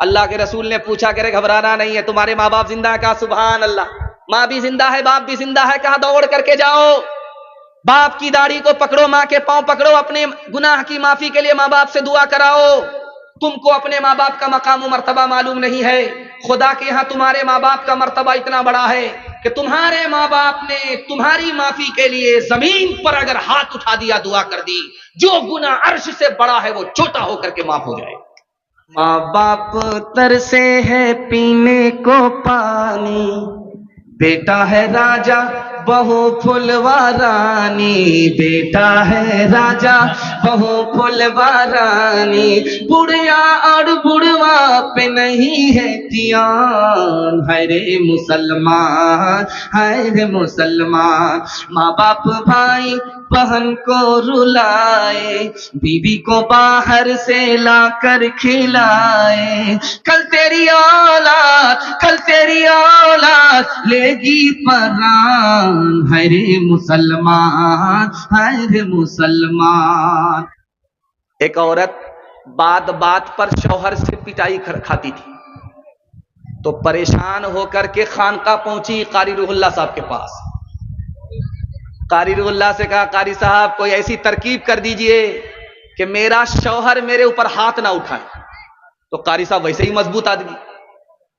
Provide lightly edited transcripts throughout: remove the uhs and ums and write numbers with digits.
اللہ کے رسول نے پوچھا کہ گھبرانا نہیں ہے، تمہارے ماں باپ زندہ ہے؟ کہا سبحان اللہ، ماں بھی زندہ ہے باپ بھی زندہ ہے، کہا دوڑ کر کے جاؤ، باپ کی داڑھی کو پکڑو، ماں کے پاؤں پکڑو، اپنے گناہ کی معافی کے لیے ماں باپ سے دعا کراؤ۔ تم کو اپنے ماں باپ کا مقام و مرتبہ معلوم نہیں ہے، خدا کے ہاں تمہارے ماں باپ کا مرتبہ اتنا بڑا ہے کہ تمہارے ماں باپ نے تمہاری معافی کے لیے زمین پر اگر ہاتھ اٹھا دیا، دعا کر دی، جو گناہ عرش سے بڑا ہے وہ چھوٹا ہو کر کے معاف ہو جائے۔ ماں باپ ترسے ہے پینے کو پانی، بیٹا ہے راجا بہو پھلوا رانی، بیٹا ہے راجا بہو پھلوا رانی، بڑھیا اور بڑھوا پہ نہیں ہے دھیان، ہے رے مسلمان، ہے رے مسلمان۔ ماں باپ بھائی بہن کو رلائے، بیوی کو باہر سے لا کر کھلائے، کل تیری اولاد لے گی پران، ہے رے مسلمان، ہے رے مسلمان۔ ایک عورت بات بات پر شوہر سے پٹائی کھاتی تھی، تو پریشان ہو کر کے خانقاہ پہنچی قاری روح اللہ صاحب کے پاس۔ قاری روح اللہ سے کہا قاری صاحب کوئی ایسی ترکیب کر دیجئے کہ میرا شوہر میرے اوپر ہاتھ نہ اٹھائے۔ تو قاری صاحب ویسے ہی مضبوط آدمی،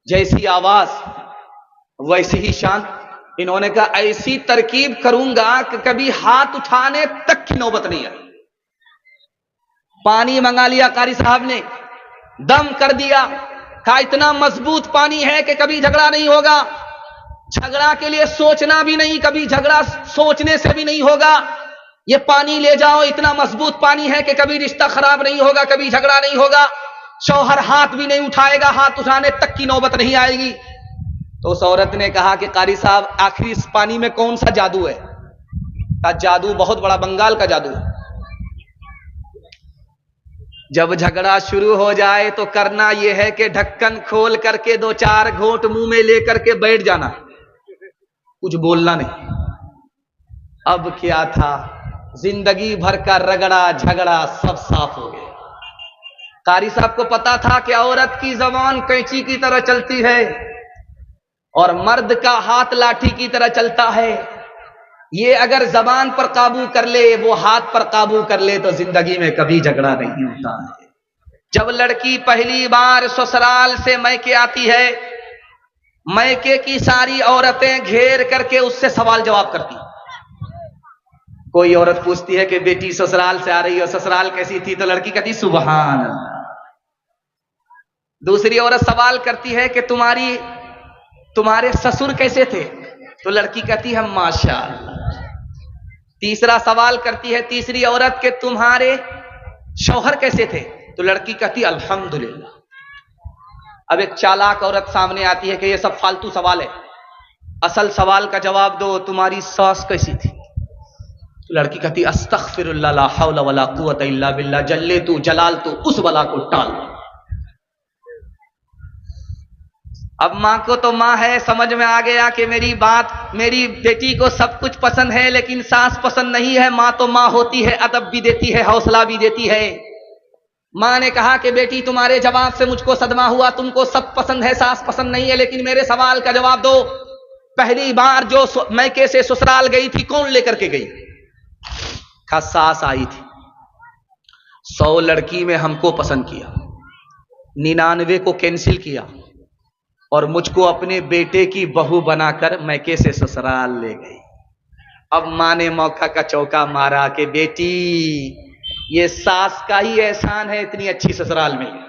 جیسی آواز ویسی ہی شان، انہوں نے کہا ایسی ترکیب کروں گا کہ کبھی ہاتھ اٹھانے تک کی نوبت نہیں آئی۔ پانی منگا لیا قاری صاحب نے، دم کر دیا، کہا اتنا مضبوط پانی ہے کہ کبھی جھگڑا نہیں ہوگا، جھگڑا کے لیے سوچنا بھی نہیں، کبھی جھگڑا سوچنے سے بھی نہیں ہوگا، یہ پانی لے جاؤ، اتنا مضبوط پانی ہے کہ کبھی رشتہ خراب نہیں ہوگا، کبھی جھگڑا نہیں ہوگا، شوہر ہاتھ بھی نہیں اٹھائے گا، ہاتھ اٹھانے تک کی نوبت نہیں آئے گی۔ تو اس عورت نے کہا کہ قاری صاحب آخر اس پانی میں کون سا جادو ہے؟ کہا جادو بہت بڑا، بنگال کا جادو ہے۔ جب جھگڑا شروع ہو جائے تو کرنا یہ ہے کہ ڈھکن کھول کر کے دو چار گھونٹ منہ میں لے کر کے بیٹھ جانا، کچھ بولنا نہیں۔ اب کیا تھا، زندگی بھر کا رگڑا جھگڑا سب صاف ہو گیا۔ قاری صاحب کو پتا تھا کہ عورت کی زبان کینچی کی طرح چلتی ہے اور مرد کا ہاتھ لاٹھی کی طرح چلتا ہے، یہ اگر زبان پر قابو کر لے، وہ ہاتھ پر قابو کر لے تو زندگی میں کبھی جھگڑا نہیں ہوتا ہے۔ جب لڑکی پہلی بار سسرال سے میکے آتی ہے، میکے کی ساری عورتیں گھیر کر کے اس سے سوال جواب کرتی۔ کوئی عورت پوچھتی ہے کہ بیٹی سسرال سے آ رہی ہے، سسرال کیسی تھی؟ تو لڑکی کہتی سبحان اللہ۔ دوسری عورت سوال کرتی ہے کہ تمہارے سسر کیسے تھے؟ تو لڑکی کہتی ہے ماشاء اللہ۔ تیسرا سوال کرتی ہے تیسری عورت کہ تمہارے شوہر کیسے تھے؟ تو لڑکی کہتی الحمدللہ۔ اب ایک چالاک عورت سامنے آتی ہے کہ یہ سب فالتو سوال ہے، اصل سوال کا جواب دو، تمہاری ساس کیسی تھی؟ تو لڑکی کہتی استغفر اللہ لا حول ولا قوت الا باللہ، جلے تو جلال تو اس بلا کو ٹال۔ اب ماں کو تو ماں ہے، سمجھ میں آ گیا کہ میری بیٹی کو سب کچھ پسند ہے لیکن ساس پسند نہیں ہے۔ ماں تو ماں ہوتی ہے، ادب بھی دیتی ہے، حوصلہ بھی دیتی ہے۔ ماں نے کہا کہ بیٹی تمہارے جواب سے مجھ کو صدمہ ہوا، تم کو سب پسند ہے، ساس پسند نہیں ہے، لیکن میرے سوال کا جواب دو، پہلی بار جو میکے سے سسرال گئی تھی کون لے کر کے گئی؟ کہا ساس آئی تھی، 100 لڑکی میں ہم کو پسند کیا، 99 کو کینسل کیا اور مجھ کو اپنے بیٹے کی بہو بنا کر میکے سے سسرال لے گئی۔ اب ماں نے موقع کا چوکا مارا کہ بیٹی یہ ساس کا ہی احسان ہے اتنی اچھی سسرال مل گئی،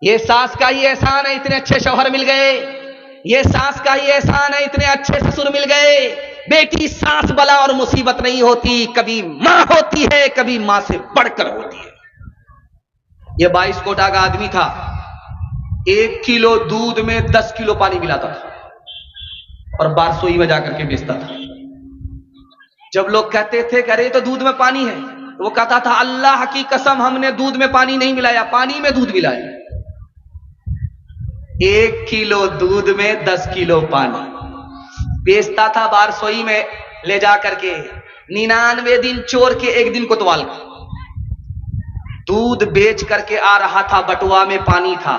یہ ساس کا ہی احسان ہے اتنے اچھے شوہر مل گئے، یہ ساس کا ہی احسان ہے اتنے اچھے سسر مل گئے۔ بیٹی ساس بلا اور مصیبت نہیں ہوتی، کبھی ماں ہوتی ہے، کبھی ماں سے بڑھ کر ہوتی ہے۔ یہ 22 کوٹا کا آدمی تھا، 1 کلو دودھ میں 10 کلو پانی ملاتا تھا اور بارسوئی میں جا کر کے بیچتا تھا۔ جب لوگ کہتے تھے کہ ارے تو دودھ میں پانی ہے، تو وہ کہتا تھا اللہ کی قسم ہم نے دودھ میں پانی نہیں ملایا، پانی میں دودھ ملایا۔ 1 کلو دودھ میں 10 کلو پانی بیچتا تھا بارسوئی میں لے جا کر کے، 99 دن چور کے 1 دن کوتوال کا دودھ بیچ کر کے آ رہا تھا، بٹوا میں پانی تھا،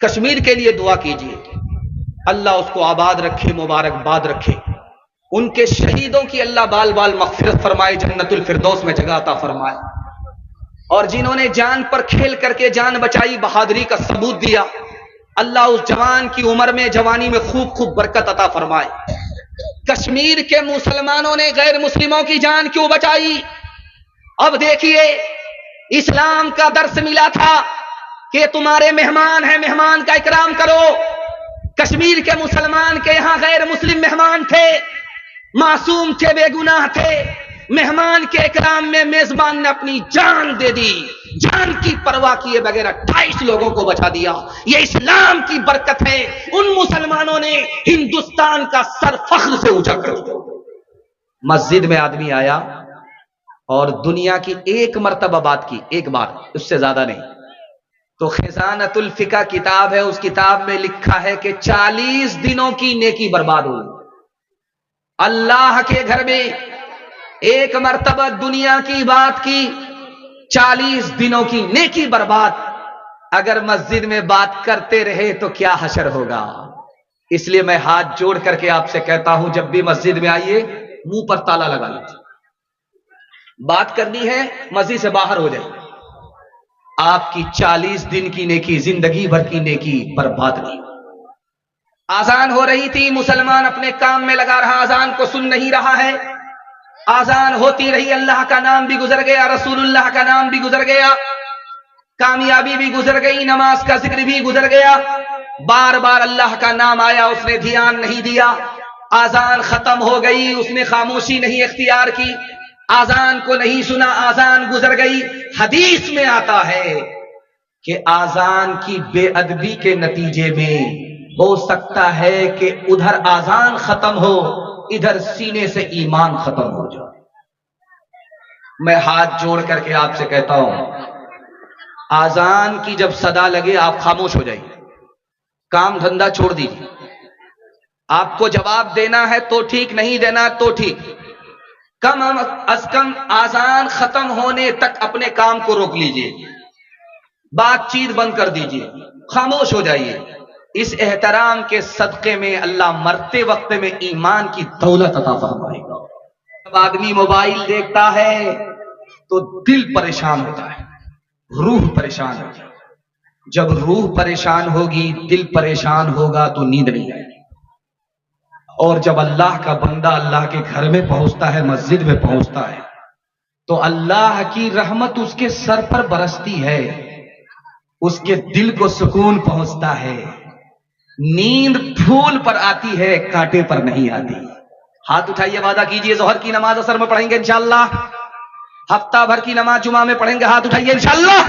کشمیر کے لیے دعا کیجیے، اللہ اس کو آباد رکھے، مبارکباد رکھے، ان کے شہیدوں کی اللہ بال بال مغفرت فرمائے، جنت الفردوس میں جگہ عطا فرمائے، اور جنہوں نے جان پر کھیل کر کے جان بچائی، بہادری کا ثبوت دیا، اللہ اس جوان کی عمر میں، جوانی میں خوب خوب برکت عطا فرمائے۔ کشمیر کے مسلمانوں نے غیر مسلموں کی جان کیوں بچائی؟ اب دیکھیے، اسلام کا درس ملا تھا کہ تمہارے مہمان ہیں، مہمان کا اکرام کرو۔ کشمیر کے مسلمان کے یہاں غیر مسلم مہمان تھے، معصوم تھے، بے گناہ تھے، مہمان کے اکرام میں میزبان نے اپنی جان دے دی، جان کی پرواہ کیے بغیر 28 لوگوں کو بچا دیا۔ یہ اسلام کی برکت ہے، ان مسلمانوں نے ہندوستان کا سر فخر سے اونچا کر دیا۔ مسجد میں آدمی آیا اور دنیا کی ایک مرتبہ بات کی، ایک بار، اس سے زیادہ نہیں، تو خزانۃ الفقہ کتاب ہے، اس کتاب میں لکھا ہے کہ 40 دنوں کی نیکی برباد ہوئی۔ اللہ کے گھر میں ایک مرتبہ دنیا کی بات کی، 40 دنوں کی نیکی برباد۔ اگر مسجد میں بات کرتے رہے تو کیا حشر ہوگا؟ اس لیے میں ہاتھ جوڑ کر کے آپ سے کہتا ہوں، جب بھی مسجد میں آئیے منہ پر تالا لگا لیجیے، بات کرنی ہے مسجد سے باہر ہو جائے، آپ کی 40 دن کی نیکی، زندگی بھر کی نیکی برباد نہیں۔ آذان ہو رہی تھی، مسلمان اپنے کام میں لگا رہا، آذان کو سن نہیں رہا ہے، آذان ہوتی رہی، اللہ کا نام بھی گزر گیا، رسول اللہ کا نام بھی گزر گیا، کامیابی بھی گزر گئی، نماز کا ذکر بھی گزر گیا، بار بار اللہ کا نام آیا، اس نے دھیان نہیں دیا، آذان ختم ہو گئی، اس نے خاموشی نہیں اختیار کی، آذان کو نہیں سنا، آذان گزر گئی۔ حدیث میں آتا ہے کہ آذان کی بے ادبی کے نتیجے میں ہو سکتا ہے کہ ادھر آذان ختم ہو، ادھر سینے سے ایمان ختم ہو جائے۔ میں ہاتھ جوڑ کر کے آپ سے کہتا ہوں، آذان کی جب صدا لگے آپ خاموش ہو جائیے، کام دھندا چھوڑ دیجیے، آپ کو جواب دینا ہے تو ٹھیک، نہیں دینا تو ٹھیک، کم از کم آذان ختم ہونے تک اپنے کام کو روک لیجیے، بات چیت بند کر دیجیے، خاموش ہو جائیے۔ اس احترام کے صدقے میں اللہ مرتے وقت میں ایمان کی دولت عطا فرمائے گا۔ جب آدمی موبائل دیکھتا ہے تو دل پریشان ہوتا ہے، روح پریشان ہوتی ہے، جب روح پریشان ہوگی، دل پریشان ہوگا تو نیند نہیں آئے گی۔ اور جب اللہ کا بندہ اللہ کے گھر میں پہنچتا ہے، مسجد میں پہنچتا ہے، تو اللہ کی رحمت اس کے سر پر برستی ہے، اس کے دل کو سکون پہنچتا ہے، نیند پھول پر آتی ہے، کانٹے پر نہیں آتی۔ ہاتھ اٹھائیے، وعدہ کیجئے ظہر کی نماز اثر میں پڑھیں گے انشاءاللہ، ہفتہ بھر کی نماز جمعہ میں پڑھیں گے، ہاتھ اٹھائیے انشاءاللہ۔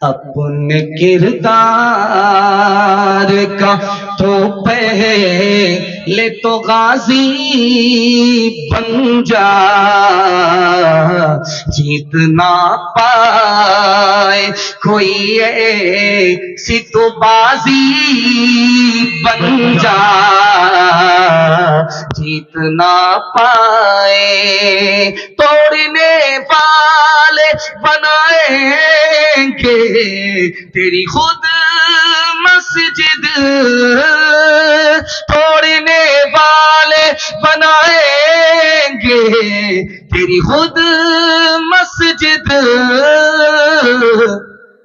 اپنے کردار کا تو پہلے تو غازی بن جا، جیتنا پائے کوئی ایسی تو بازی بن جا، جیتنا پائے توڑنے والے بنائیں گے تیری خود مسجد، توڑنے والے بنائیں گے تیری خود مسجد،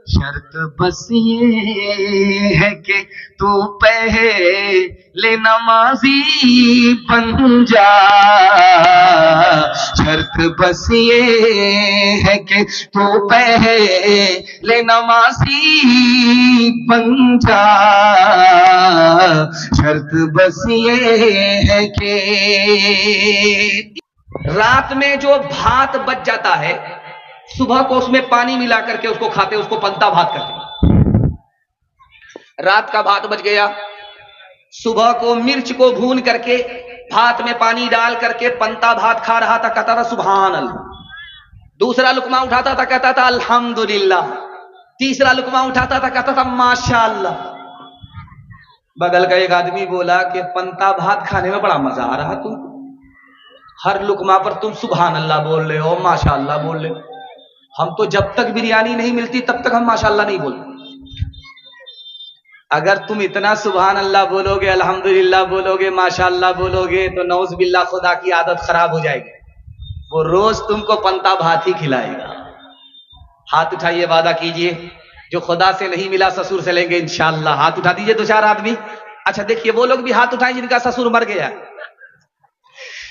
شرط بس یہ ہے کہ تو پہلے نمازی بن جا، شرط بس یہ ہے کہ تو پہلے نمازی بن جا، شرط بس یہ ہے کہ رات میں جو بھات بچ جاتا ہے، صبح کو اس میں پانی ملا کر کے اس کو کھاتے، اس کو پنتا بھات کہتے ہیں۔ رات کا بھات بچ گیا، صبح کو مرچ کو بھون کر کے بھات میں پانی ڈال کر کے پنتا بھات کھا رہا تھا، کہتا تھا سبحان اللہ، دوسرا لقمہ اٹھاتا تھا کہتا تھا الحمدللہ، تیسرا لقمہ اٹھاتا تھا کہتا تھا ماشاءاللہ۔ بغل کا ایک آدمی بولا کہ پنتا بھات کھانے میں بڑا مزہ آ رہا، تم ہر لقمہ پر تم سبحان اللہ بول رہے ہو، ماشاءاللہ بول رہے ہو، ہم تو جب تک بریانی نہیں ملتی تب تک ہم ماشاءاللہ نہیں بولتے۔ اگر تم اتنا سبحان اللہ بولو گے، الحمدللہ بولو گے، ماشاء اللہ بولو گے، تو نعوذ باللہ خدا کی عادت خراب ہو جائے گی، وہ روز تم کو پنتا بھات ہی کھلائے گا۔ ہاتھ اٹھائیے، وعدہ کیجئے جو خدا سے نہیں ملا سسر سے لیں گے انشاءاللہ۔ ہاتھ اٹھا دیجئے دو چار آدمی۔ اچھا دیکھیے وہ لوگ بھی ہاتھ اٹھائیں جن کا سسر مر گیا۔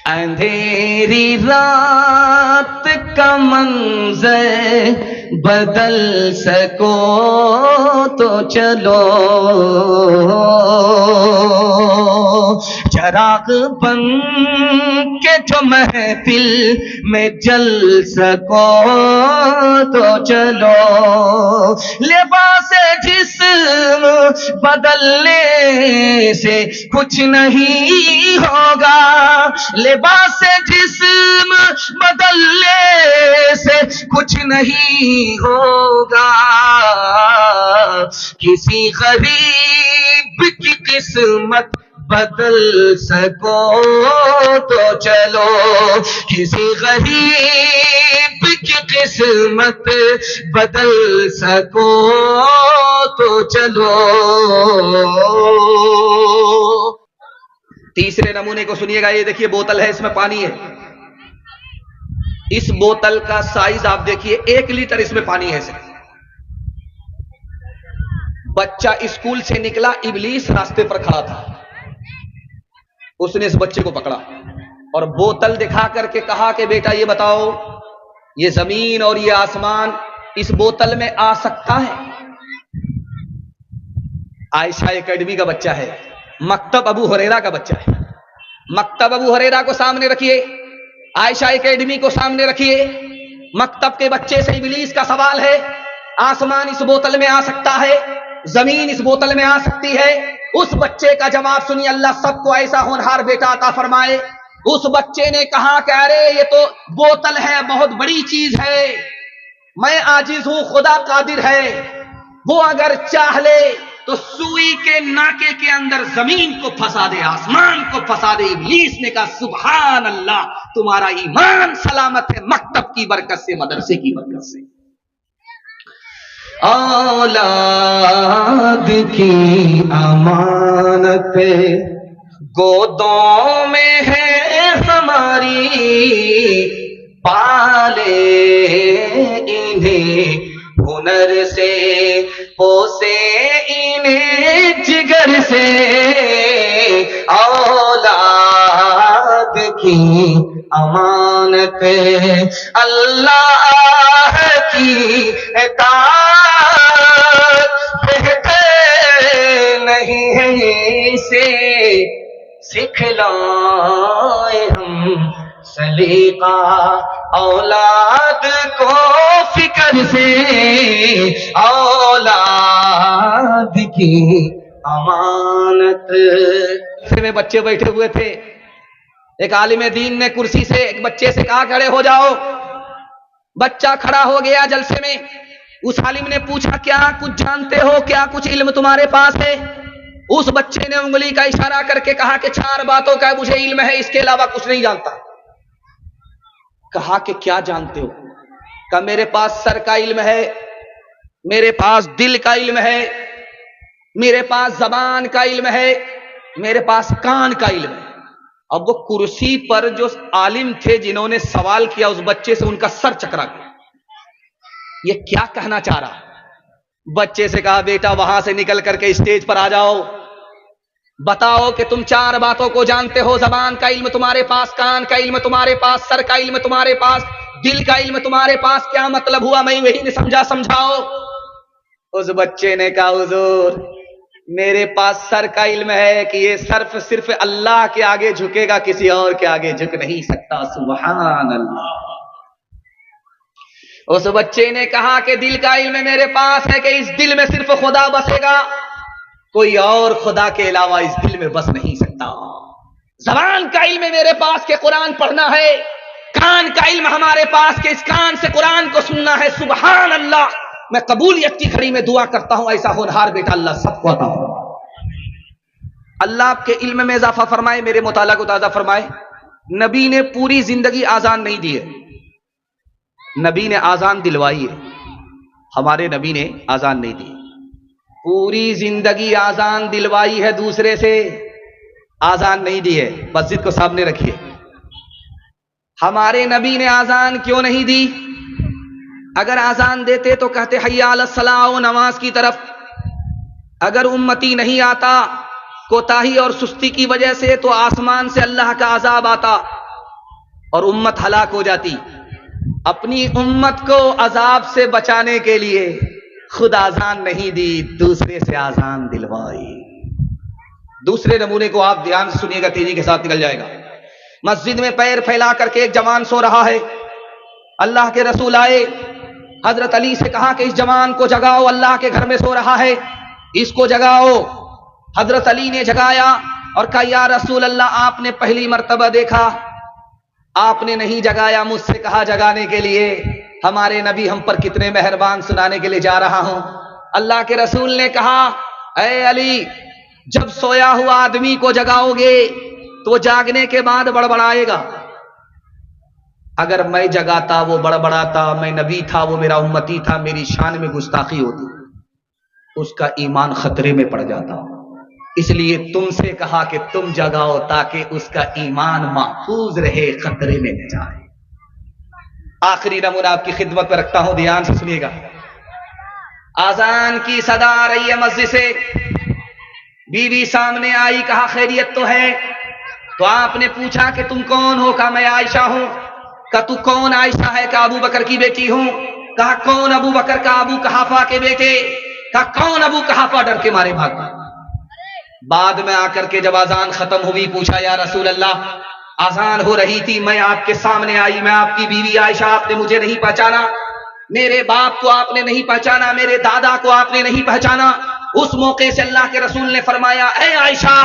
اندھیری رات کا منظر بدل سکو تو چلو، چراغ بن کے جو محفل میں جل سکو تو چلو، لباس جسم بدلنے سے کچھ نہیں ہوگا، لباس جسم بدلنے سے کچھ نہیں ہوگا، کسی غریب کی قسمت بدل سکو تو چلو، کسی غریب کی قسمت بدل سکو تو چلو۔ تیسرے نمونے کو سنیے گا، یہ دیکھیے بوتل ہے، اس میں پانی ہے، اس بوتل کا سائز آپ دیکھیے 1 لیٹر اس میں پانی ہے صرف۔ بچہ اسکول سے نکلا، ابلیس راستے پر کھڑا تھا، اس نے اس بچے کو پکڑا اور بوتل دکھا کر کے کہا کہ بیٹا یہ بتاؤ، یہ زمین اور یہ آسمان اس بوتل میں آ سکتا ہے؟ عائشہ اکیڈمی کا بچہ ہے، مکتب ابو ہریرہ کا بچہ ہے، مکتب ابو ہریرہ کو سامنے رکھیے، عائشہ اکیڈمی کو سامنے رکھیے، مکتب کے بچے سے ابلیس کا سوال ہے، آسمان اس بوتل میں آ سکتا ہے، زمین اس بوتل میں آ سکتی ہے؟ اس بچے کا جواب سنیے، اللہ سب کو ایسا ہونہار بیٹا عطا فرمائے۔ اس بچے نے کہا کہ ارے یہ تو بوتل ہے، بہت بڑی چیز ہے، میں عاجز ہوں، خدا قادر ہے، وہ اگر چاہ لے تو سوئی کے ناکے کے اندر زمین کو پھنسا دے، آسمان کو پھنسا دے۔ ابلیس نے کہا سبحان اللہ، تمہارا ایمان سلامت ہے مکتب کی برکت سے، مدرسے کی برکت سے۔ اولاد کی امانت گودوں میں ہے ہماری، پالے انہیں ہنر سے، پوسے انہیں جگر سے، اولاد کی امانت اللہ کی اطاعت بہتر نہیں ہے، اسے سکھلائیں ہم سلیقہ اولاد کو فکر سے، اولاد کی امانت۔ میں بچے بیٹھے ہوئے تھے، ایک عالم دین نے کرسی سے ایک بچے سے کہا کھڑے ہو جاؤ، بچہ کھڑا ہو گیا جلسے میں۔ اس عالم نے پوچھا کیا کچھ جانتے ہو، کیا کچھ علم تمہارے پاس ہے؟ اس بچے نے انگلی کا اشارہ کر کے کہا کہ 4 باتوں کا مجھے علم ہے، اس کے علاوہ کچھ نہیں جانتا۔ کہا کہ کیا جانتے ہو؟ کہا میرے پاس سر کا علم ہے، میرے پاس دل کا علم ہے، میرے پاس زبان کا علم ہے، میرے پاس کان کا علم ہے۔ اب وہ کرسی پر جو عالم تھے جنہوں نے سوال کیا اس بچے سے، ان کا سر چکرا گیا، یہ کیا کہنا چاہ رہا؟ بچے سے کہا بیٹا وہاں سے نکل کر کے اسٹیج پر آ جاؤ، بتاؤ کہ تم 4 باتوں کو جانتے ہو، زبان کا علم تمہارے پاس، کان کا علم تمہارے پاس، سر کا علم تمہارے پاس، دل کا علم تمہارے پاس، کیا مطلب ہوا؟ میں وہی نہیں سمجھا، سمجھاؤ۔ اس بچے نے کہا حضور میرے پاس سر کا علم ہے کہ یہ صرف اللہ کے آگے جھکے گا، کسی اور کے آگے جھک نہیں سکتا۔ سبحان اللہ۔ اس بچے نے کہا کہ دل کا علم میرے پاس ہے کہ اس دل میں صرف خدا بسے گا، کوئی اور خدا کے علاوہ اس دل میں بس نہیں سکتا۔ زبان کا علم میرے پاس کہ قرآن پڑھنا ہے، کان کا علم ہمارے پاس کہ اس کان سے قرآن کو سننا ہے۔ سبحان اللہ۔ میں قبولیت کی گھڑی میں دعا کرتا ہوں ایسا ہونہار بیٹا اللہ سب کو عطا فرمائے، اللہ آپ کے علم میں اضافہ فرمائے، میرے مطالعہ کو تازہ فرمائے۔ نبی نے پوری زندگی آزان نہیں دی ہے، نبی نے آزان دلوائی ہے، ہمارے نبی نے آزان نہیں دی، پوری زندگی آزان دلوائی ہے دوسرے سے، آزان نہیں دی ہے. مسجد کو سامنے رکھیے. ہمارے نبی نے آزان کیوں نہیں دی؟ اگر آزان دیتے تو کہتے حی علی الصلاۃ، نماز کی طرف. اگر امتی نہیں آتا کوتاہی اور سستی کی وجہ سے تو آسمان سے اللہ کا عذاب آتا اور امت ہلاک ہو جاتی. اپنی امت کو عذاب سے بچانے کے لیے خود آزان نہیں دی، دوسرے سے آزان دلوائی. دوسرے نمونے کو آپ دھیان سے سنیے گا، تیزی کے ساتھ نکل جائے گا. مسجد میں پیر پھیلا کر کے ایک جوان سو رہا ہے. اللہ کے رسول آئے، حضرت علی سے کہا کہ اس جوان کو جگاؤ، اللہ کے گھر میں سو رہا ہے، اس کو جگاؤ. حضرت علی نے جگایا اور کہا یا رسول اللہ، آپ نے پہلی مرتبہ دیکھا، آپ نے نہیں جگایا، مجھ سے کہا جگانے کے لیے. ہمارے نبی ہم پر کتنے مہربان، سنانے کے لیے جا رہا ہوں. اللہ کے رسول نے کہا اے علی، جب سویا ہوا آدمی کو جگاؤ گے تو وہ جاگنے کے بعد بڑبڑائے گا. اگر میں جگاتا وہ بڑبڑاتا، میں نبی تھا وہ میرا امتی تھا، میری شان میں گستاخی ہوتی، اس کا ایمان خطرے میں پڑ جاتا. اس لیے تم سے کہا کہ تم جگاؤ تاکہ اس کا ایمان محفوظ رہے، خطرے میں نہ جائے. آخری نمونہ آپ کی خدمت میں رکھتا ہوں، دھیان سے سنیے گا. آذان کی صدا آ رہی ہے مسجد سے. بیوی سامنے آئی، کہا خیریت تو ہے؟ تو آپ نے پوچھا کہ تم کون ہو؟ کہا میں عائشہ ہوں. کہا تو کون عائشہ ہے؟ کہا ابو بکر کی بیٹی ہوں. کہا کون ابو بکر؟ کہا ابو قحافہ کے بیٹے. کہا کون ابو قحافہ؟ ڈر کے مارے بھاگ گئے. بعد میں آ کر کے جب اذان ختم ہوئی پوچھا یا رسول اللہ، اذان ہو رہی تھی، میں آپ کے سامنے آئی، میں آپ کی بیوی عائشہ، آپ نے مجھے نہیں پہچانا، میرے باپ کو آپ نے نہیں پہچانا، میرے دادا کو آپ نے نہیں پہچانا. اس موقع سے اللہ کے رسول نے فرمایا اے عائشہ،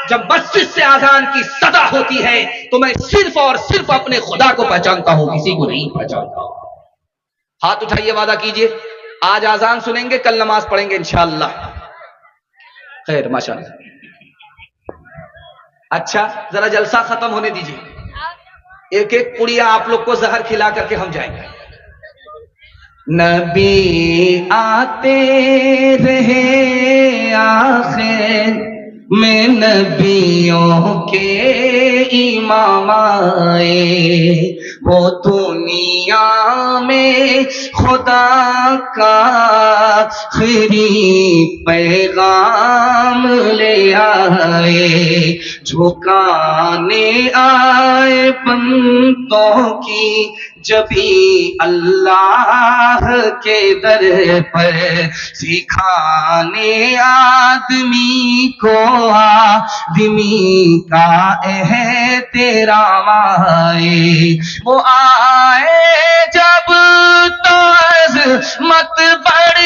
جب مسجد سے اذان کی صدا ہوتی ہے تو میں صرف اور صرف اپنے خدا کو پہچانتا ہوں، کسی کو نہیں پہچانتا. ہاتھ اٹھائیے، وعدہ کیجئے آج اذان سنیں گے، کل نماز پڑھیں گے انشاءاللہ. خیر، ماشاءاللہ. اچھا، ذرا جلسہ ختم ہونے دیجئے، ایک ایک پڑیا آپ لوگ کو زہر کھلا کر کے ہم جائیں گے. نبی آتے رہے آخر میں، نبیوں کے امام آئے، وہ دنیا میں خدا کا آخری پیغام لے آئے، جھکانے آئے بندوں کی جبھی اللہ کے در پر، سکھانے آدمی کو آدمی کا احترام آئے. وہ آئے جب تو عظمت بڑھ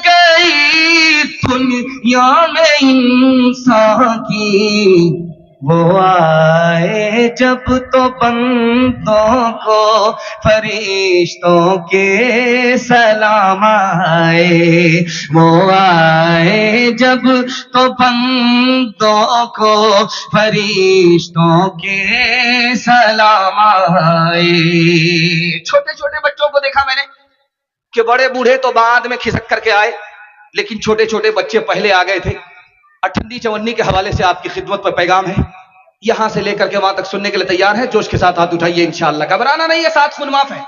گئی دنیا میں انسان کی، وہ آئے جب تو بندوں کو فرشتوں کے سلام آئے، وہ آئے جب تو بندوں کو فرشتوں کے سلام آئے. چھوٹے چھوٹے بچوں کو دیکھا میں نے کہ بڑے بوڑھے تو بعد میں کھسک کر کے آئے، لیکن چھوٹے چھوٹے بچے پہلے آ گئے تھے. اٹھنی چونی کے حوالے سے آپ کی خدمت پر پیغام ہے، یہاں سے لے کر کے وہاں تک سننے کے لیے تیار ہے؟ جوش کے ساتھ ہاتھ اٹھائیے انشاءاللہ. گھبرانا نہیں ہے، ساتھ خون معاف ہے.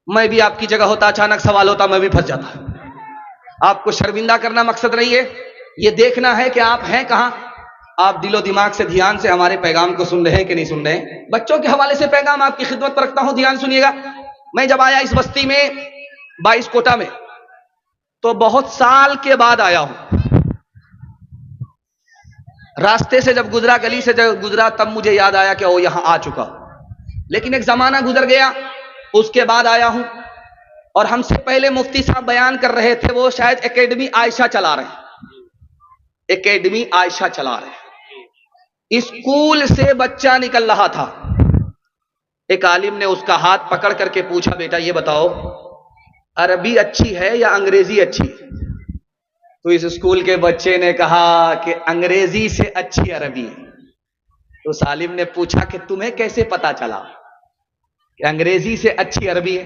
میں بھی آپ کی جگہ ہوتا، اچانک سوال ہوتا، میں بھی پھنس جاتا. آپ کو شرمندہ کرنا مقصد نہیں ہے، یہ دیکھنا ہے کہ آپ ہیں کہاں. آپ دل و دماغ سے دھیان سے ہمارے پیغام کو سن رہے ہیں کہ نہیں سن رہے ہیں. بچوں کے حوالے سے پیغام آپ کی خدمت پر رکھتا ہوں، دھیان سنیے گا. میں جب آیا اس بستی میں 22 کوٹا میں تو بہت سال کے بعد آیا ہوں. راستے سے جب گزرا، گلی سے جب گزرا، تب مجھے یاد آیا کہ وہ یہاں آ چکا ہوں. لیکن ایک زمانہ گزر گیا، اس کے بعد آیا ہوں. اور ہم سے پہلے مفتی صاحب بیان کر رہے تھے، وہ شاید اکیڈمی عائشہ چلا رہے ہیں، اکیڈمی عائشہ چلا رہے ہیں. اسکول سے بچہ نکل رہا تھا، ایک عالم نے اس کا ہاتھ پکڑ کر کے پوچھا بیٹا یہ بتاؤ عربی اچھی ہے یا انگریزی اچھی؟ تو اس اسکول کے بچے نے کہا کہ انگریزی سے اچھی عربی ہے. تو عالم نے پوچھا کہ تمہیں کیسے پتا چلا کہ انگریزی سے اچھی عربی ہے؟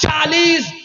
40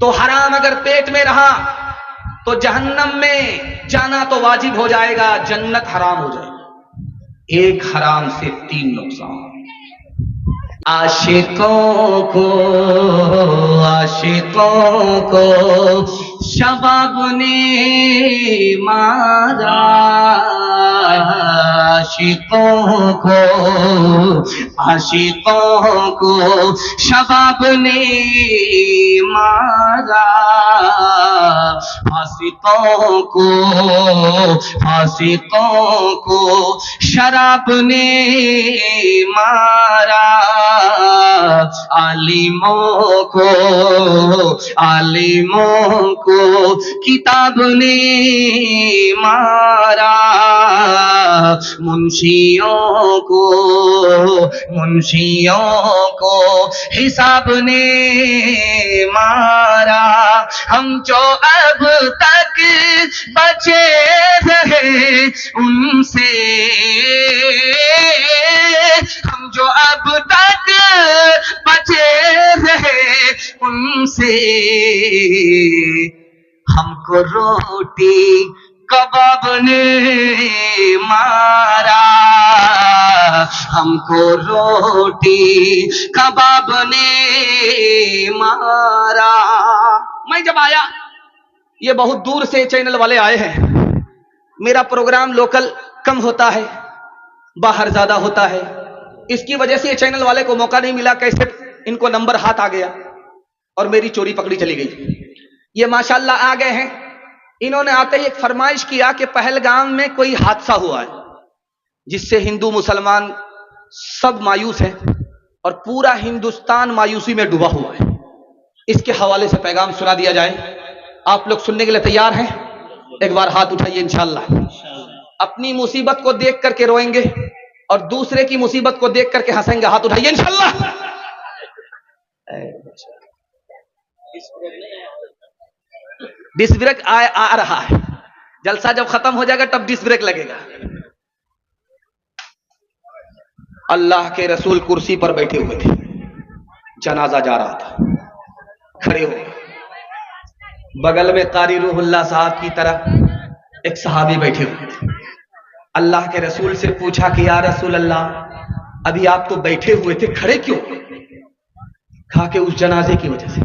تو حرام اگر پیٹ میں رہا تو جہنم میں جانا تو واجب ہو جائے گا، جنت حرام ہو جائے گی۔ ایک حرام سے 3 نقصان۔ عاشقوں کو شباب نے مارا، عاشقوں کو شباب نے مارا، فاسقوں کو شراب نے مارا، عالموں کو کتاب نے مارا، منشیوں کو حساب نے مارا۔ ہم جو اب تک بچے رہے ان سے، ہم جو اب تک بچے رہے ان سے، ہم کو روٹی کباب نے مارا، ہم کو روٹی کباب نے مارا۔ میں جب آیا، یہ بہت دور سے چینل والے آئے ہیں، میرا پروگرام لوکل کم ہوتا ہے، باہر زیادہ ہوتا ہے، اس کی وجہ سے یہ چینل والے کو موقع نہیں ملا، کیسے ان کو نمبر ہاتھ آ گیا اور میری چوری پکڑی چلی گئی۔ یہ ماشاءاللہ آ گئے ہیں، انہوں نے آتے ہی ایک فرمائش کیا کہ پہلگام میں کوئی حادثہ ہوا ہے جس سے ہندو مسلمان سب مایوس ہیں اور پورا ہندوستان مایوسی میں ڈوبا ہوا ہے، اس کے حوالے سے پیغام سنا دیا جائے۔ آپ لوگ سننے کے لیے تیار ہیں؟ ایک بار ہاتھ اٹھائیے انشاءاللہ۔ اپنی مصیبت کو دیکھ کر کے روئیں گے اور دوسرے کی مصیبت کو دیکھ کر کے ہنسیں گے، ہاتھ اٹھائیے انشاءاللہ۔ ڈس بریک آ رہا ہے، جلسہ جب ختم ہو جائے گا تب ڈس بریک لگے گا۔ اللہ کے رسول کرسی پر بیٹھے ہوئے تھے، جنازہ جا رہا تھا، کھڑے ہو گئے، بغل میں قاری روح اللہ صاحب کی طرح ایک صحابی بیٹھے ہوئے تھے۔ اللہ کے رسول سے پوچھا کہ یا رسول اللہ، ابھی آپ تو بیٹھے ہوئے تھے، کھڑے کیوں؟ کہا کہ اس جنازے کی وجہ سے۔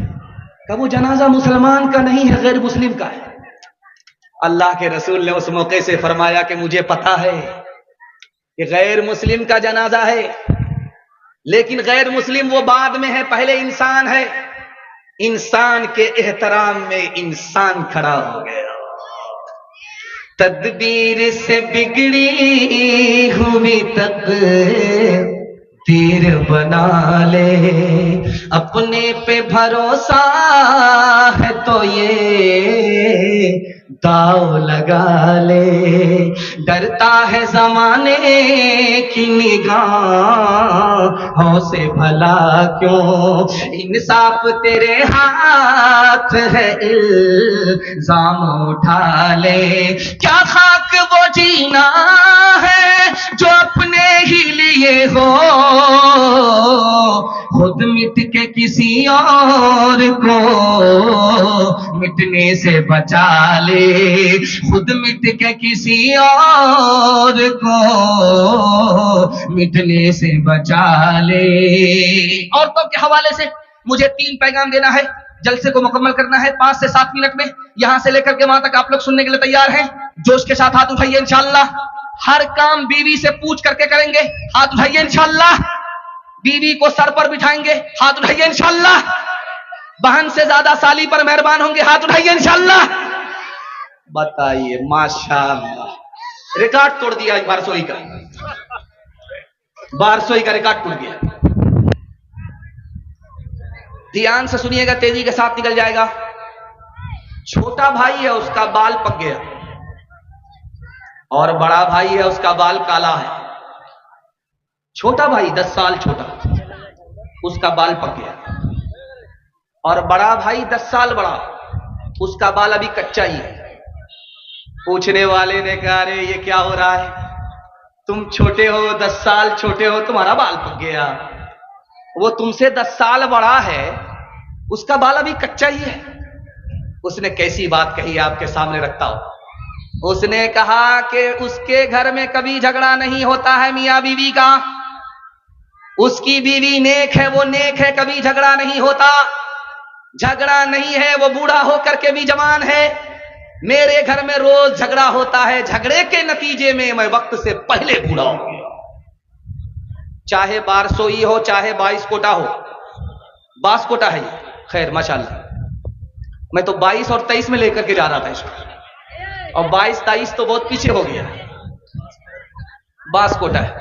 کہا وہ جنازہ مسلمان کا نہیں ہے، غیر مسلم کا ہے۔ اللہ کے رسول نے اس موقع سے فرمایا کہ مجھے پتا ہے کہ غیر مسلم کا جنازہ ہے، لیکن غیر مسلم وہ بعد میں ہے، پہلے انسان ہے، انسان کے احترام میں انسان کھڑا ہو گیا۔ تدبیر سے بگڑی ہوئی تقدیر بنا لے، اپنے پہ بھروسہ ہے تو یہ داؤ لگا لے، ڈرتا ہے زمانے کی نگاہوں سے بھلا کیوں، انصاف تیرے ہاتھ ہے الزام اٹھا لے، کیا خاک وہ جینا ہے جو اپنے ہی لیے ہو، خود مٹ کے کسی اور کو مٹنے سے بچا لے، خود مٹ کے کسی اور کو مٹنے سے بچا لے۔ عورتوں کے حوالے سے مجھے 3 پیغام دینا ہے، جلسے کو مکمل کرنا ہے 5 سے 7 منٹ میں، یہاں سے لے کر کے وہاں تک آپ لوگ سننے کے لیے تیار ہیں؟ جوش کے ساتھ ہاتھ اٹھائیے انشاءاللہ۔ ہر کام بیوی سے پوچھ کر کے کریں گے، ہاتھ اٹھائیے انشاءاللہ۔ بیوی کو سر پر بٹھائیں گے، ہاتھ اٹھائیے انشاءاللہ۔ بہن سے زیادہ سالی پر مہربان ہوں گے، ہاتھ اٹھائیے انشاءاللہ۔ بتائیے ماشاءاللہ، ریکارڈ توڑ دیا بارسوئی کا، بارسوئی کا ریکارڈ ٹوٹ گیا۔ دھیان سے سنیے گا، تیزی کے ساتھ نکل جائے گا۔ چھوٹا بھائی ہے، اس کا بال پک گیا، اور بڑا بھائی ہے، اس کا بال کالا ہے۔ چھوٹا بھائی 10 سال چھوٹا، اس کا بال پک گیا، اور بڑا بھائی 10 سال بڑا، اس کا بال ابھی کچا ہی ہے۔ پوچھنے والے نے کہا ارے یہ کیا ہو رہا ہے، تم چھوٹے ہو، 10 سال چھوٹے ہو، تمہارا بال پک گیا۔ وہ تم سے 10 سال بڑا ہے، اس کا بال ابھی کچا ہی ہے۔ اس نے کیسی بات کہی آپ کے سامنے رکھتا ہوں. اس نے کہا کہ اس کے گھر میں کبھی جھگڑا نہیں ہوتا ہے میاں بیوی کا. اس کی بیوی نیک ہے، وہ نیک ہے، کبھی جھگڑا نہیں ہوتا. جھگڑا نہیں ہے، وہ بوڑھا ہو کر کے بھی جوان ہے. میرے گھر میں روز جھگڑا ہوتا ہے، جھگڑے کے نتیجے میں میں وقت سے پہلے بوڑھا ہو گیا. چاہے 1200 ہو، چاہے 22 کوٹا ہو. 22 کوٹا ہے یہ، خیر ماشاءاللہ. میں تو 22 اور 23 میں لے کر کے جا رہا تھا اس کو، اور 22 23 تو بہت پیچھے ہو گیا. 22 کوٹا ہے.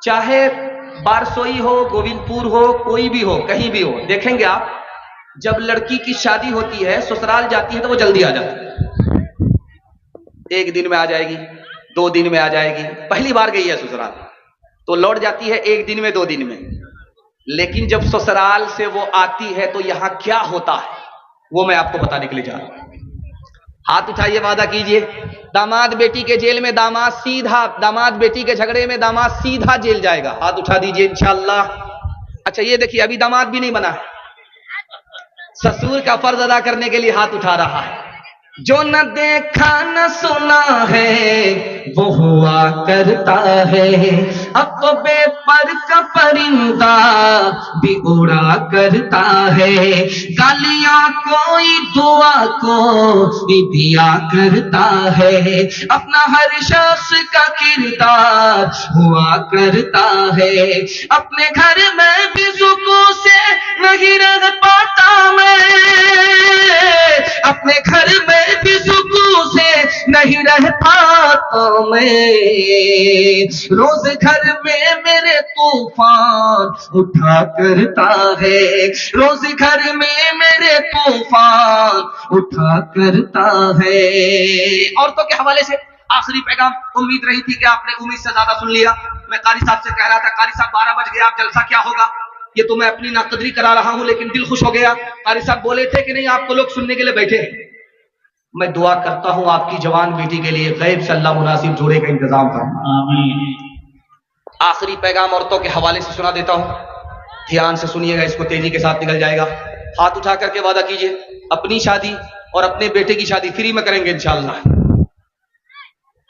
چاہے 1200 ہو، گوبند پور ہو، کوئی بھی ہو، کہیں بھی ہو، دیکھیں گے آپ جب لڑکی کی شادی ہوتی ہے سسرال جاتی ہے تو وہ جلدی آ جاتی ہے. 1 دن میں آ جائے گی، 2 دن میں آ جائے گی. پہلی بار گئی ہے سسرال تو لوٹ جاتی ہے 1 دن میں، 2 دن میں. لیکن جب سسرال سے وہ آتی ہے تو یہاں کیا ہوتا ہے وہ میں آپ کو بتانے کے لیے جا رہا ہوں. ہاتھ اٹھائیے، وعدہ کیجئے. داماد بیٹی کے جیل میں داماد سیدھا، داماد بیٹی کے جھگڑے میں داماد سیدھا جیل جائے گا. ہاتھ اٹھا دیجئے انشاءاللہ. اچھا یہ دیکھیے، ابھی داماد بھی نہیں بنا ہے، سسور کا فرض ادا کرنے کے لیے ہاتھ اٹھا رہا ہے. جو نہ دیکھا نہ سنا ہے وہ ہوا کرتا ہے. اب تو بے پر کا پرندہ بھی اڑا کرتا ہے. گالیاں کوئی دعا کو دیا کرتا ہے. اپنا ہر شخص کا کردار ہوا کرتا ہے. اپنے گھر میں بھی سکون سے نہیں رہ پاتا میں، اپنے گھر میں بھی سکون سے نہیں رہ پاتا میں. روز گھر میں میرے طوفان اٹھا کرتا ہے. روز گھر میں میرے طوفان اٹھا کرتا ہے. عورتوں کے حوالے سے آخری پیغام. امید رہی تھی کہ آپ نے امید سے زیادہ سن لیا. میں قاری صاحب سے کہہ رہا تھا قاری صاحب 12 بج گئے، آپ جلسہ کیا ہوگا؟ یہ تو میں اپنی ناقدری کرا رہا ہوں، لیکن دل خوش ہو گیا. قاری صاحب بولے تھے کہ نہیں آپ کو لوگ سننے کے لیے بیٹھے ہیں. میں دعا کرتا ہوں آپ کی جوان بیٹی کے لیے غیب سے اللہ مناسب جوڑے کا انتظام کرنا. آمین. آخری پیغام عورتوں کے حوالے سے سنا دیتا ہوں، دھیان سے سنیے گا، اس کو تیزی کے ساتھ نکل جائے گا. ہاتھ اٹھا کر کے وعدہ کیجئے اپنی شادی اور اپنے بیٹے کی شادی فری میں کریں گے انشاءاللہ.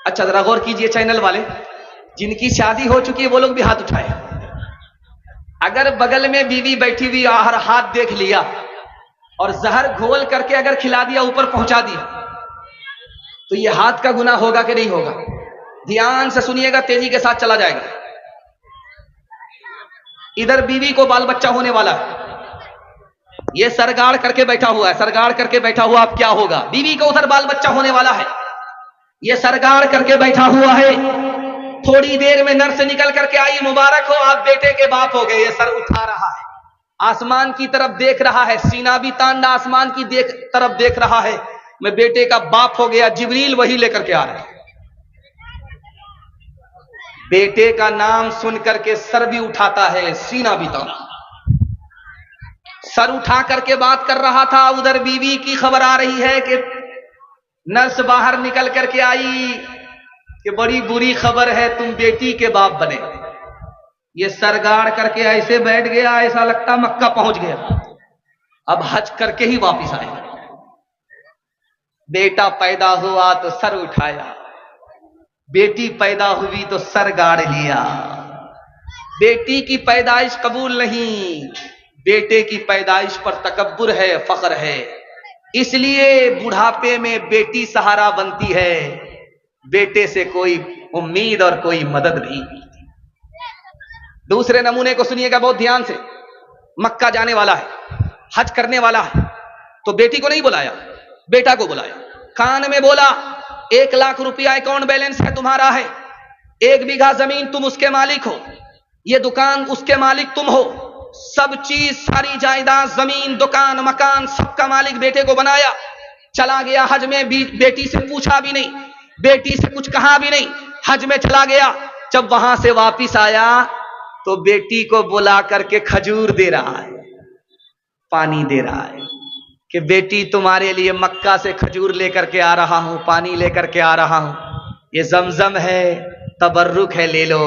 اچھا ذرا غور کیجئے چینل والے، جن کی شادی ہو چکی ہے وہ لوگ بھی ہاتھ اٹھائے. اگر بغل میں بیوی بیٹھی ہوئی اور ہاتھ دیکھ لیا اور زہر گھول کر کے اگر کھلا دیا، اوپر پہنچا دیا، تو یہ ہاتھ کا گناہ ہوگا کہ نہیں ہوگا؟ دھیان سے سنیے گا، تیزی کے ساتھ چلا جائے گا. ادھر بیوی کو بال بچہ ہونے والا ہے، یہ سرگاڑ کر کے بیٹھا ہوا ہے، سرگاڑ کر کے بیٹھا ہوا. اب کیا ہوگا؟ بیوی کو ادھر بال بچہ ہونے والا ہے، یہ سرگاڑ کر کے بیٹھا ہوا ہے. تھوڑی دیر میں نر سے نکل کر کے آئی، مبارک ہو آپ بیٹے کے باپ ہو گئے. یہ سر اٹھا رہا ہے، آسمان کی طرف دیکھ رہا ہے، سینہ بھی تانڈا آسمان کی طرف دیکھ رہا ہے. میں بیٹے کا باپ ہو گیا. جبریل وہی لے کر کے آ رہے ہیں. بیٹے کا نام سن کر کے سر بھی اٹھاتا ہے، سینہ بھی تانڈا. سر اٹھا کر کے بات کر رہا تھا، ادھر بیوی کی خبر آ رہی ہے کہ نرس باہر نکل کر کے آئی کہ بڑی بری خبر ہے، تم بیٹی کے باپ بنے. یہ سرگاڑ کر کے ایسے بیٹھ گیا، ایسا لگتا مکہ پہنچ گیا. اب حج کر کے ہی واپس آئے. بیٹا پیدا ہوا تو سر اٹھایا، بیٹی پیدا ہوئی تو سر گاڑ لیا. بیٹی کی پیدائش قبول نہیں، بیٹے کی پیدائش پر تکبر ہے، فخر ہے. اس لیے بڑھاپے میں بیٹی سہارا بنتی ہے، بیٹے سے کوئی امید اور کوئی مدد نہیں ملتی. دوسرے نمونے کو سنیے گا بہت دھیان سے. مکہ جانے والا ہے، حج کرنے والا ہے، تو بیٹی کو نہیں بلایا، بیٹا کو بلایا. کان میں بولا 1 لاکھ روپیہ اکاؤنٹ بیلنس ہے تمہارا ہے، 1 بیگھا زمین تم اس کے مالک ہو، یہ دکان اس کے مالک تم ہو. سب چیز، ساری جائیداد، زمین، دکان، مکان، سب کا مالک بیٹے کو بنایا. چلا گیا حج میں، بیٹی سے پوچھا بھی نہیں، بیٹی سے کچھ کہا بھی نہیں، حج میں چلا گیا. جب وہاں سے واپس آیا تو بیٹی کو بلا کر کے کھجور دے رہا ہے، پانی دے رہا ہے کہ بیٹی تمہارے لیے مکہ سے کھجور لے کر کے آ رہا ہوں، پانی لے کر کے آ رہا ہوں، یہ زمزم ہے، تبرک ہے، لے لو.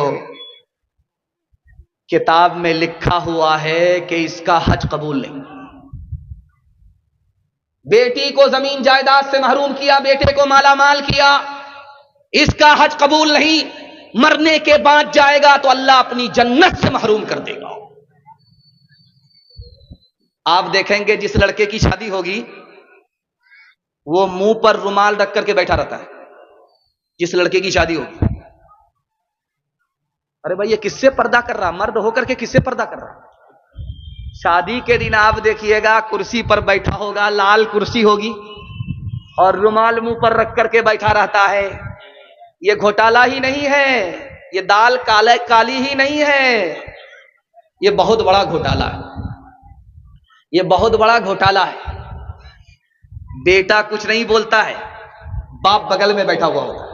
کتاب میں لکھا ہوا ہے کہ اس کا حج قبول نہیں. بیٹی کو زمین جائیداد سے محروم کیا، بیٹے کو مالا مال کیا، اس کا حج قبول نہیں، مرنے کے بعد جائے گا تو اللہ اپنی جنت سے محروم کر دے گا۔ آپ دیکھیں گے جس لڑکے کی شادی ہوگی وہ منہ پر رومال رکھ کر کے بیٹھا رہتا ہے، جس لڑکے کی شادی ہوگی۔ ارے بھائی یہ کس سے پردہ کر رہا، مرد ہو کر کے کس سے پردہ کر رہا؟ شادی کے دن آپ دیکھیے گا کرسی پر بیٹھا ہوگا، لال کرسی ہوگی اور رومال منہ پر رکھ کر کے بیٹھا رہتا ہے۔ یہ گھوٹالہ ہی نہیں ہے، یہ دال کالی ہی نہیں ہے، یہ بہت بڑا گھوٹالہ ہے، یہ بہت بڑا گھوٹالہ ہے۔ بیٹا کچھ نہیں بولتا ہے، باپ بغل میں بیٹھا ہوا ہوتا ہے،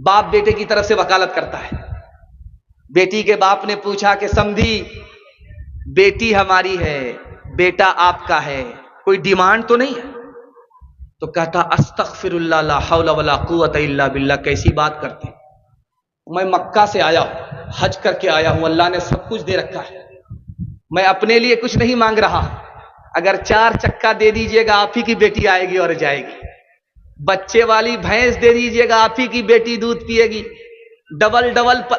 باپ بیٹے کی طرف سے وکالت کرتا ہے۔ بیٹی کے باپ نے پوچھا کہ سمدھی بیٹی ہماری ہے، بیٹا آپ کا ہے، کوئی ڈیمانڈ تو نہیں ہے؟ تو کہتا استغفر اللہ لا حول ولا قوت الا باللہ، کیسی بات کرتے ہیں، میں مکہ سے آیا ہوں، حج کر کے آیا ہوں، اللہ نے سب کچھ دے رکھا ہے، میں اپنے لیے کچھ نہیں مانگ رہا، اگر 4 چکا دے دیجئے گا آپ ہی کی بیٹی آئے گی اور جائے گی، بچے والی بھینس دے دیجئے گا آپ ہی کی بیٹی دودھ پیے گی، ڈبل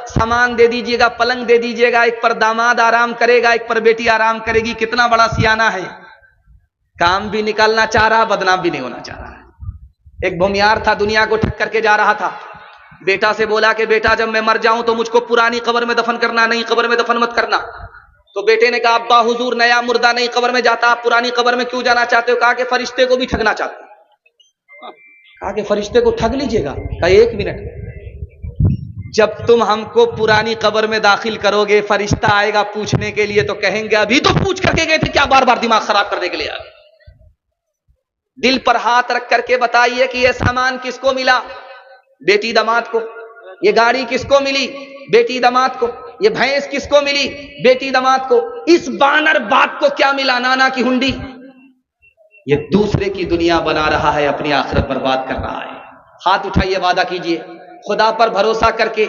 سامان دے دیجئے گا، پلنگ دے دیجئے گا، ایک پر داماد آرام کرے گا، ایک پر بیٹی آرام کرے گی، کتنا بڑا سیانہ ہے، کام بھی نکالنا چاہ رہا، بدنام بھی نہیں ہونا چاہ رہا۔ ایک بھومیار تھا، دنیا کو ٹھک کر کے جا رہا تھا، بیٹا سے بولا کہ بیٹا جب میں مر جاؤں تو مجھ کو پرانی قبر میں دفن کرنا، نہیں قبر میں دفن مت کرنا۔ تو بیٹے نے کہا ابا حضور نیا مردہ نہیں قبر میں جاتا، آپ پرانی قبر میں کیوں جانا چاہتے ہو؟ کہا کہ فرشتے کو بھی ٹھگنا چاہتے ہو۔ کہا کہ فرشتے کو ٹھگ لیجئے گا؟ کہا 1 منٹ، جب تم ہم کو پرانی قبر میں داخل کرو گے فرشتہ آئے گا پوچھنے کے لیے تو کہیں گے ابھی تو پوچھ کر کے گئے تھے، کیا بار بار دماغ خراب کرنے کے لیے آئے؟ دل پر ہاتھ رکھ کر کے بتائیے کہ یہ سامان کس کو ملا؟ بیٹی داماد کو۔ یہ گاڑی کس کو ملی؟ بیٹی داماد کو۔ یہ بھینس کس کو ملی؟ بیٹی داماد کو۔ اس بانر باپ کو کیا ملا؟ نانا کی ہنڈی۔ یہ دوسرے کی دنیا بنا رہا ہے، اپنی آخرت برباد کر رہا ہے۔ ہاتھ اٹھائیے، وعدہ کیجئے خدا پر بھروسہ کر کے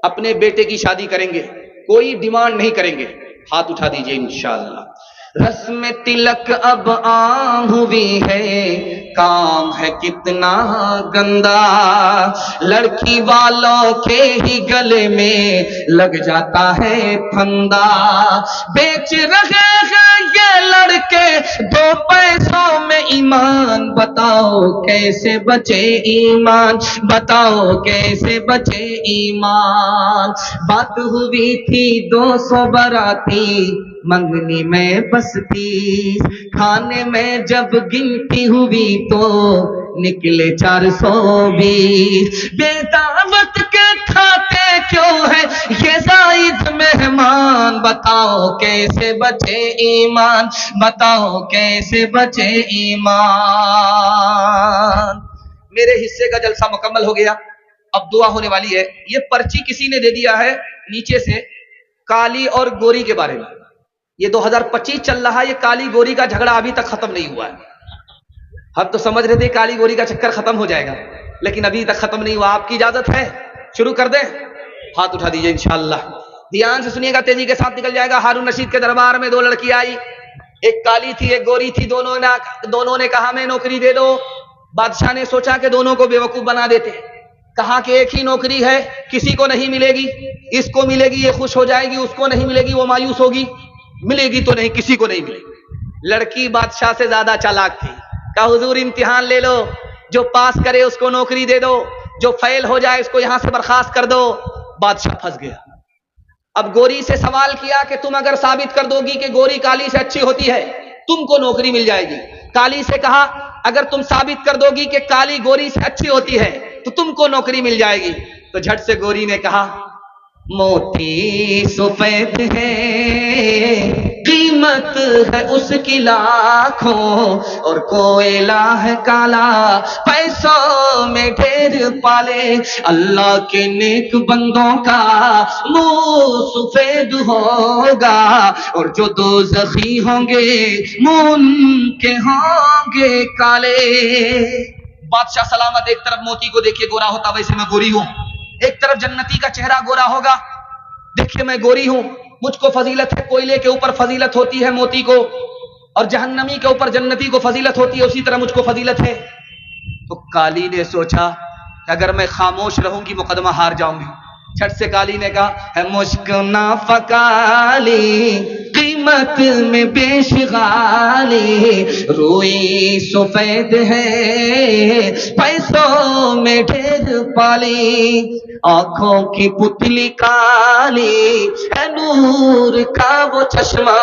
اپنے بیٹے کی شادی کریں گے، کوئی ڈیمانڈ نہیں کریں گے۔ ہاتھ اٹھا دیجئے انشاءاللہ۔ رسم تلک اب عام ہوئی ہے، کام ہے کتنا گندا، لڑکی والوں کے ہی گلے میں لگ جاتا ہے پھندا، بیچ رہے ہیں یہ لڑکے 2 پیسوں میں ایمان، بتاؤ کیسے بچے ایمان، بتاؤ کیسے بچے ایمان۔ بات ہوئی تھی 200 باراتی، منگنی میں بستی، کھانے میں جب گنتی ہوئی تو نکلے 420، بے دعوت کے کھاتے کیوں ہے یہ زائد مہمان، بتاؤ کیسے بچے ایمان، بتاؤ کیسے بچے ایمان۔ میرے حصے کا جلسہ مکمل ہو گیا، اب دعا ہونے والی ہے۔ یہ پرچی کسی نے دے دیا ہے نیچے سے کالی اور گوری کے بارے میں، یہ 2025 چل رہا ہے، یہ کالی گوری کا جھگڑا ابھی تک ختم نہیں ہوا ہے۔ ہم تو سمجھ رہے تھے کالی گوری کا چکر ختم ہو جائے گا، لیکن ابھی تک ختم نہیں ہوا۔ آپ کی اجازت ہے شروع کر دیں؟ ہاتھ اٹھا دیجئے انشاءاللہ۔ دھیان سے سنیے گا، تیزی کے ساتھ نکل جائے گا۔ ہارون رشید کے دربار میں 2 لڑکی آئی، ایک کالی تھی ایک گوری تھی، دونوں نے کہا ہمیں نوکری دے دو۔ بادشاہ نے سوچا کہ دونوں کو بیوقوف بنا دیتے، کہا کہ ایک ہی نوکری ہے، کسی کو نہیں ملے گی، اس کو ملے گی یہ خوش ہو جائے گی، اس کو نہیں ملے گی وہ مایوس ہوگی، ملے گی تو نہیں، کسی کو نہیں ملے گی۔ لڑکی بادشاہ سے زیادہ چالاک تھی، کہا حضور امتحان لے لو، جو پاس کرے اس کو نوکری دے دو، جو فیل ہو جائے اس کو یہاں سے برخاست کر دو۔ بادشاہ پھنس گیا۔ اب گوری سے سوال کیا کہ تم اگر ثابت کر دو گی کہ گوری کالی سے اچھی ہوتی ہے تم کو نوکری مل جائے گی۔ کالی سے کہا اگر تم ثابت کر دو گی کہ کالی گوری سے اچھی ہوتی ہے تو تم کو نوکری مل جائے گی۔ تو جھٹ سے گوری نے کہا موتی سفید ہے، قیمت ہے اس کی لاکھوں، اور کوئلہ ہے کالا، پیسوں میں ڈھیر پالے، اللہ کے نیک بندوں کا منہ سفید ہوگا، اور جو دوزخی ہوں گے منہ ان کے ہوں گے کالے۔ بادشاہ سلامت، ایک طرف موتی کو دیکھیے گورا ہوتا، ویسے میں گوری ہوں، ایک طرف جنتی کا چہرہ گورا ہوگا، دیکھیے میں گوری ہوں، مجھ کو فضیلت ہے، کوئلے کے اوپر فضیلت ہوتی ہے موتی کو، اور جہنمی کے اوپر جنتی کو فضیلت ہوتی ہے اسی طرح مجھ کو فضیلت ہے. تو کالی نے سوچا کہ اگر میں خاموش رہوں گی مقدمہ ہار جاؤں گی. چھٹ سے کالی نے کہا ہے مشک نافقالی قیمت میں بیش غالی روئی سفید ہے پیسوں میں ڈھیر پالی آنکھوں کی پتلی کالی ہے نور کا وہ چشمہ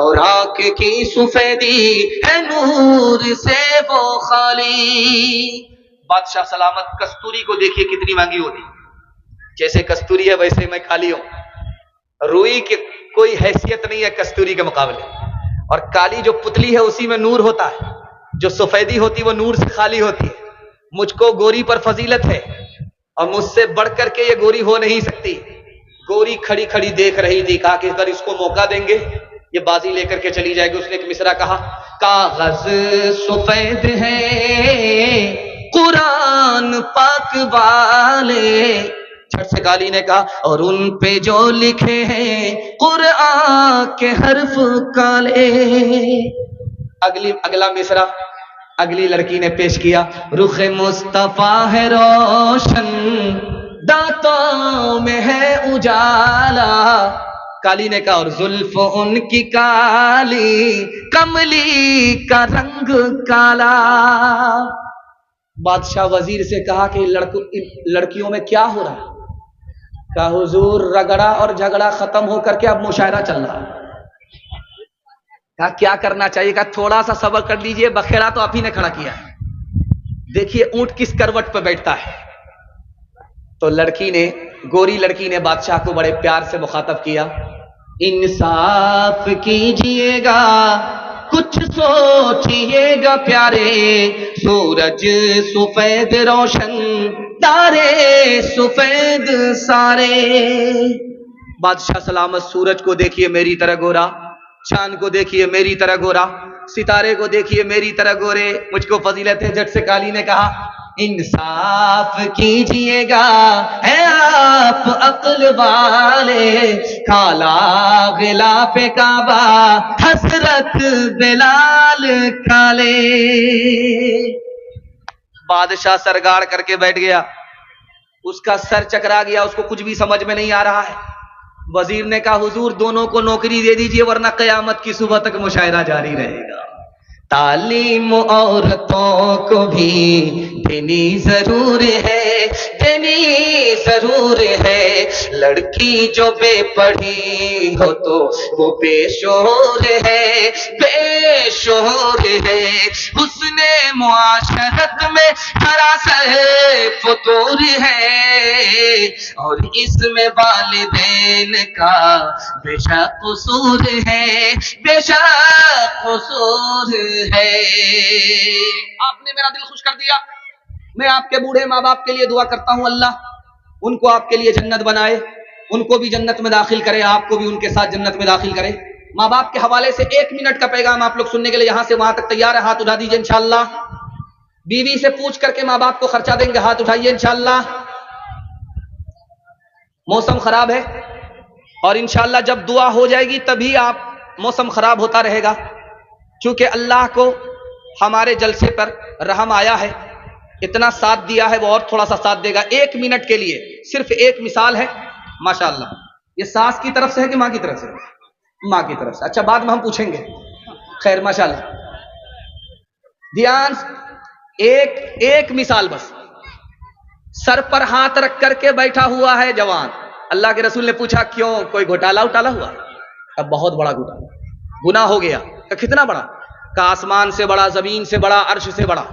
اور آنکھ کی سفیدی ہے نور سے وہ خالی. بادشاہ سلامت کستوری کو دیکھیے کتنی مہنگی ہوتی. جیسے کستوری ہے ویسے میں کالی ہوں. روئی کی کوئی حیثیت نہیں ہے کستوری کے مقابلے. اور کالی جو پتلی ہے اسی میں نور ہوتا ہے. جو سفیدی ہوتی وہ نور سے خالی ہوتی ہے. مجھ کو گوری پر فضیلت ہے اور مجھ سے بڑھ کر کے یہ گوری ہو نہیں سکتی. گوری کھڑی کھڑی دیکھ رہی تھی. کہا کہ اگر اس کو موقع دیں گے یہ بازی لے کر کے چلی جائے گی. اس نے ایک مصرع کہا کاغذ سفید ہے قرآن پاک والے. چھٹ سے کالی نے کہا اور ان پہ جو لکھے ہیں قرآن کے حرف کالے. اگلا مصرع اگلی لڑکی نے پیش کیا رخ مصطفیٰ ہے روشن دانتوں میں ہے اجالا. کالی نے کہا اور زلف ان کی کالی کملی کا رنگ کالا. بادشاہ وزیر سے کہا کہ لڑکیوں میں کیا ہو رہا ہے؟ کہا حضور رگڑا اور جھگڑا ختم ہو کر کے اب مشاعرہ چل رہا ہے. کہا کیا کرنا چاہیے؟ کہا تھوڑا سا صبر کر لیجئے بکھیڑا تو آپ ہی نے کھڑا کیا ہے. دیکھیے اونٹ کس کروٹ پہ بیٹھتا ہے. تو گوری لڑکی نے بادشاہ کو بڑے پیار سے مخاطب کیا انصاف کیجئے گا کچھ سوچئے گا پیارے سورج سفید روشن تارے سفید سارے. بادشاہ سلامت سورج کو دیکھیے میری طرح گورا چاند کو دیکھیے میری طرح گورا ستارے کو دیکھیے میری طرح گورے مجھ کو فضیلت ہے. جٹ سے کالی نے کہا انصاف کیجئے گا ہے آپ عقل والے کالا غلاف کعبہ حسرت بلال کالے. بادشاہ سر گاڑ کر کے بیٹھ گیا. اس کا سر چکرا گیا. اس کو کچھ بھی سمجھ میں نہیں آ رہا ہے. وزیر نے کہا حضور دونوں کو نوکری دے دیجئے ورنہ قیامت کی صبح تک مشاعرہ جاری رہے گا. تعلیم عورتوں کو بھی دینی ضرور ہے دینی ضرور ہے. لڑکی جو بے پڑھی ہو تو وہ بے شعور ہے بے شعور ہے. حسن معاشرت میں سراسر فطور ہے اور اس میں والدین کا بے شک قصور ہے بے شک قصور ہے. آپ نے میرا دل خوش کر دیا. میں آپ کے بوڑھے ماں باپ کے لیے دعا کرتا ہوں اللہ ان کو آپ کے لیے جنت بنائے ان کو بھی جنت میں داخل کرے آپ کو بھی ان کے ساتھ جنت میں داخل کرے. ماں باپ کے حوالے سے 1 منٹ کا پیغام آپ لوگ سننے کے لیے یہاں سے وہاں تک تیار ہے؟ ہاتھ اٹھا دیجئے انشاءاللہ. بیوی سے پوچھ کر کے ماں باپ کو خرچہ دیں گے؟ ہاتھ اٹھائیے انشاءاللہ. موسم خراب ہے اور انشاءاللہ جب دعا ہو جائے گی تبھی آپ موسم خراب ہوتا رہے گا. چونکہ اللہ کو ہمارے جلسے پر رحم آیا ہے اتنا ساتھ دیا ہے وہ اور تھوڑا سا ساتھ دے گا. 1 منٹ کے لیے صرف ایک مثال ہے. ماشاءاللہ یہ ساس کی طرف سے ہے کہ ماں کی طرف سے؟ ماں کی طرف سے. اچھا بعد میں ہم پوچھیں گے. خیر ماشاءاللہ دھیان. ایک مثال بس. سر پر ہاتھ رکھ کر کے بیٹھا ہوا ہے جوان. اللہ کے رسول نے پوچھا کیوں کوئی گھوٹالا ہوا؟ اب بہت بڑا گناہ ہو گیا. کہ کتنا بڑا؟ کہ آسمان سے بڑا زمین سے بڑا عرش سے بڑا.